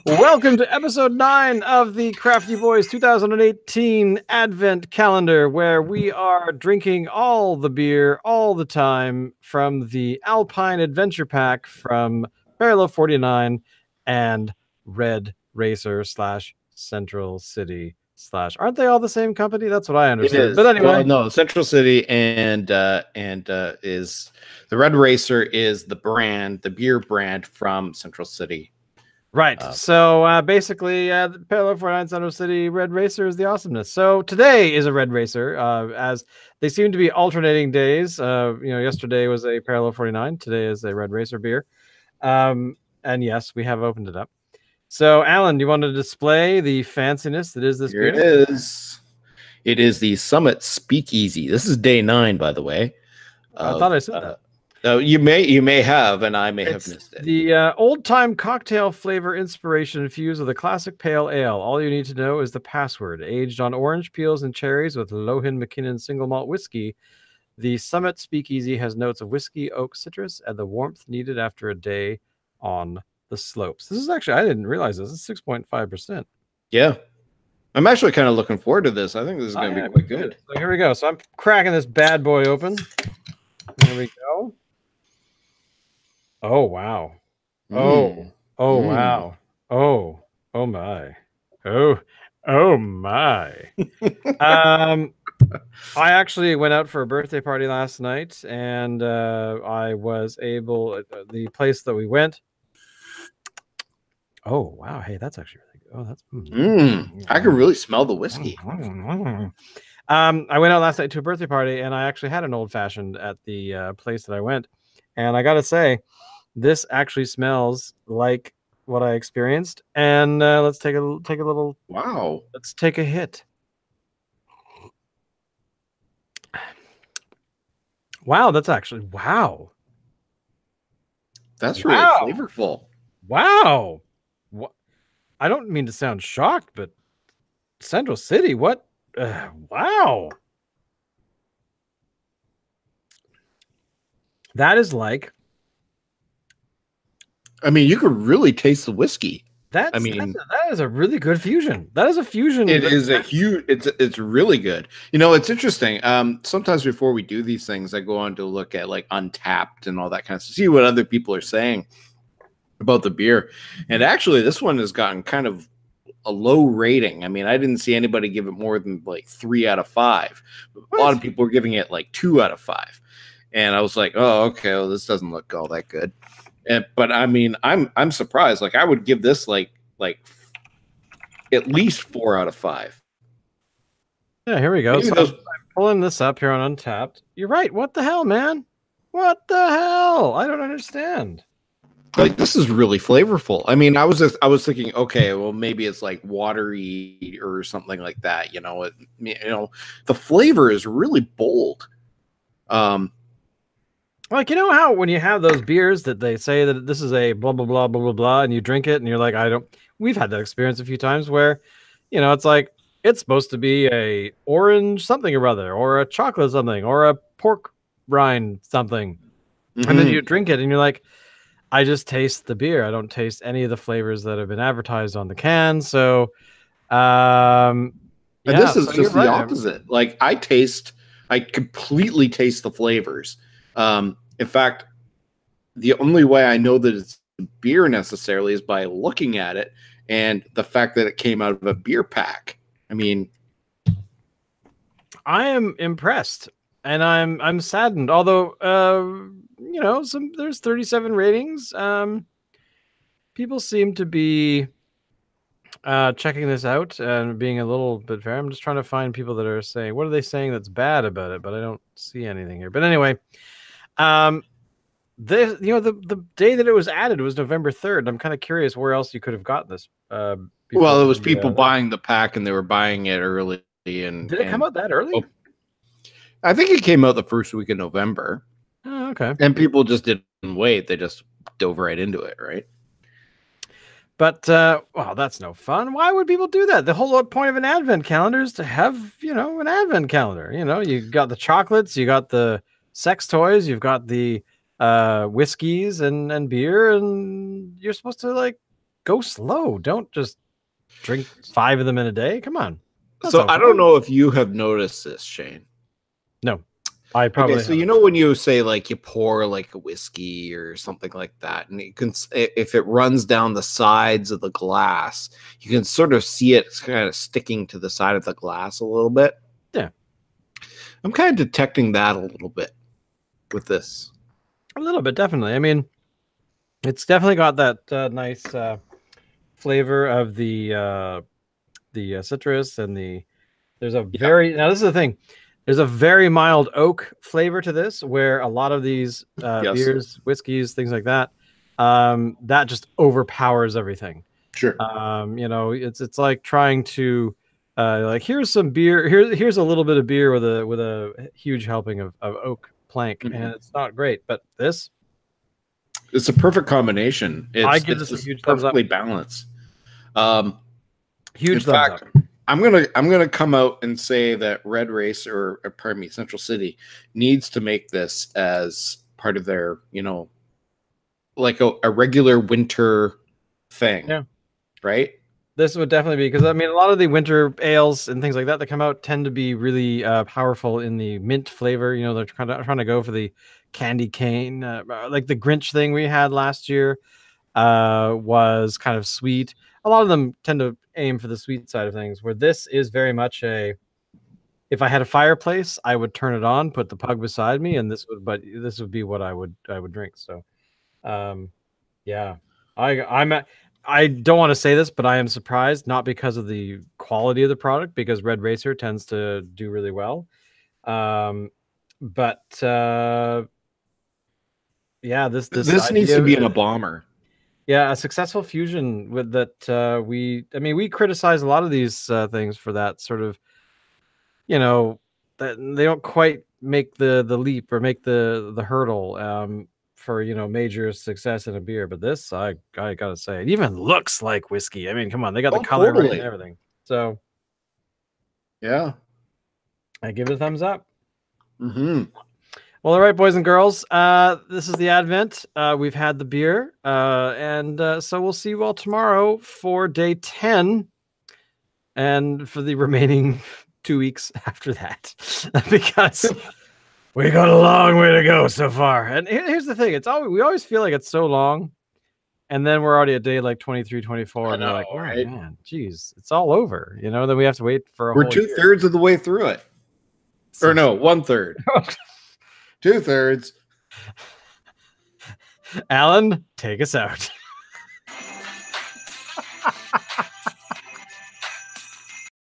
Welcome to episode 9 of the Crafty Boys 2018 Advent Calendar, where we are drinking all the beer all the time from the Alpine Adventure Pack from Parallel 49 and Red Racer / Central City / aren't they all the same company? That's what I understood. It is. But anyway, well, no, Central City and is the Red Racer is the brand, the beer brand from Central City. Right. So basically, the Parallel 49 Central City Red Racer is the awesomeness. So today is a Red Racer, as they seem to be alternating days. Yesterday was a Parallel 49. Today is a Red Racer beer. And yes, we have opened it up. So, Alan, do you want to display the fanciness that is this beer? Here it is. It is the Summit Speakeasy. This is day 9, by the way. I thought I said that. You may have, and I may have missed it. The old-time cocktail flavor inspiration infused with a classic pale ale. All you need to know is the password. Aged on orange peels and cherries with Lohan McKinnon single malt whiskey, the Summit Speakeasy has notes of whiskey, oak, citrus, and the warmth needed after a day on the slopes. This is actually, I didn't realize this. It's 6.5%. Yeah. I'm actually kind of looking forward to this. I think this is going to be quite good. So here we go. So I'm cracking this bad boy open. There we go. Oh, wow. Wow. Oh my. Oh my. I actually went out for a birthday party last night, and I was able, the place that we went. Oh, wow. Hey, that's actually really good. Oh, that's I can really smell the whiskey. I went out last night to a birthday party, and I actually had an old fashioned at the place that I went. And I got to say, this actually smells like what I experienced. And let's take a little. Wow. Let's take a hit. Wow, that's actually wow. That's really flavorful. Wow. What? I don't mean to sound shocked, but Central City, what? Wow. That is like. I mean, you could really taste the whiskey. That is a really good fusion. That is a fusion. It is a huge. It's really good. You know, it's interesting. Sometimes before we do these things, I go on to look at like Untapped and all that kind of stuff, see what other people are saying about the beer. And actually, this one has gotten kind of a low rating. I mean, I didn't see anybody give it more than like 3 out of 5. A lot of people were giving it like 2 out of 5. And I was like, oh, okay, well, this doesn't look all that good. But I mean, I'm surprised. Like I would give this like at least 4 out of 5. Yeah, here we go. So I'm pulling this up here on Untapped. You're right. What the hell, man? What the hell? I don't understand. Like this is really flavorful. I mean, I was thinking, okay, well maybe it's like watery or something like that. You know, the flavor is really bold. Like, you know how when you have those beers that they say that this is a blah, blah, blah, blah, blah, blah, and you drink it and you're like, we've had that experience a few times where, you know, it's like, it's supposed to be a orange something or other, or a chocolate something, or a pork rind something. Mm-hmm. And then you drink it and you're like, I just taste the beer. I don't taste any of the flavors that have been advertised on the can. So, and this is just the opposite. Like I completely taste the flavors. In fact, the only way I know that it's beer necessarily is by looking at it and the fact that it came out of a beer pack. I mean, I am impressed and I'm saddened. Although, you know, there's 37 ratings. People seem to be checking this out and being a little bit fair. I'm just trying to find people that are saying, what are they saying that's bad about it? But I don't see anything here. But anyway, the day that it was added was November 3rd. I'm kind of curious where else you could have gotten this. Well, it was people buying the pack and they were buying it early. And did it come out that early? Oh, I think it came out the first week of November. Oh, okay. And people just didn't wait. They just dove right into it, right? But, well, that's no fun. Why would people do that? The whole point of an advent calendar is to have, you know, an advent calendar. You know, you got the chocolates, you got the sex toys, you've got the whiskeys and beer, and you're supposed to like go slow. Don't just drink 5 of them in a day. Come on. That's So I okay. don't know if you have noticed this, Shane. No, I Okay, probably so you haven't. know when you say like you pour like a whiskey or something like that, and you can if it runs down the sides of the glass, you can sort of see it kind of sticking to the side of the glass a little bit. Yeah, I'm kind of detecting that a little bit with this. a little bit, definitely. I mean, it's definitely got that nice flavor of the citrus and the. There's a Yeah. very now. This is the thing. There's a very mild oak flavor to this, where a lot of these Yes. beers, whiskeys, things like that, that just overpowers everything. Sure. It's like trying to like here's some beer, here's a little bit of beer with a huge helping of oak plank, and Mhm. it's not great. But this, It's a perfect combination. I It's give it's this a just huge thumbs up. perfectly balanced. Um, in Huge thumbs up. fact, I'm gonna come out and say that Red Race or pardon me, Central City needs to make this as part of their, like a regular winter thing, Yeah. right? This would definitely be because I mean a lot of the winter ales and things like that come out tend to be really powerful in the mint flavor. You know, they're trying to go for the candy cane, like the Grinch thing we had last year was kind of sweet. A lot of them tend to aim for the sweet side of things, where this is very much a. If I had a fireplace, I would turn it on, put the pug beside me, and this would be what I would drink. So, um, yeah, I'm I don't want to say this, but I am surprised, not because of the quality of the product, because Red Racer tends to do really well. Um, but yeah, this This needs idea, to be in a bomber. yeah, a successful fusion with that. We criticize a lot of these things for that sort of, that they don't quite make the leap or make the hurdle for major success in a beer. But this, I gotta say, it even looks like whiskey. I mean, come on, they got the Oh, color right and totally. everything. So Yeah. I give it a thumbs up. Hmm. Well, all right, boys and girls. This is the Advent. We've had the beer, and so we'll see you all tomorrow for day 10, and for the remaining 2 weeks after that, because we got a long way to go so far. And here's the thing: we always feel like it's so long, and then we're already at day like 23, 24, I and we're know, like, oh right? man, geez, it's all over. Then we have to wait for a We're whole two year. thirds of the way through it. Or So no, 1/3. 2/3. Alan, take us out.